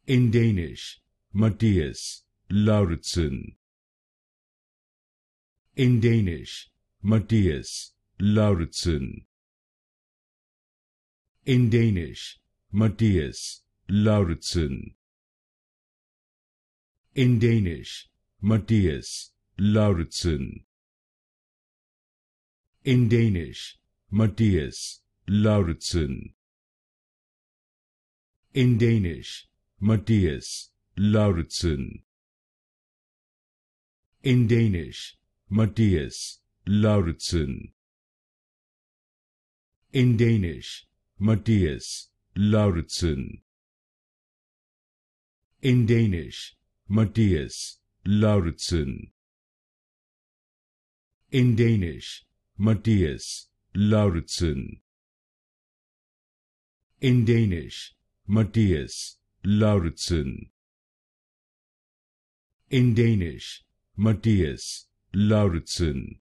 In Danish, Mathias Lauridsen. In Danish, Mathias Lauridsen. In Danish, Mathias Lauridsen. In Danish, Mathias Lauridsen. In Danish, Mathias Lauridsen. In Danish, Mathias Lauridsen. In Danish, Mathias Lauridsen. In Danish, Mathias Lauridsen. In Danish, Mathias Lauridsen. In Danish, Mathias Lauridsen. In Danish, Mathias Lauridsen. In Danish, Mathias Lauridsen.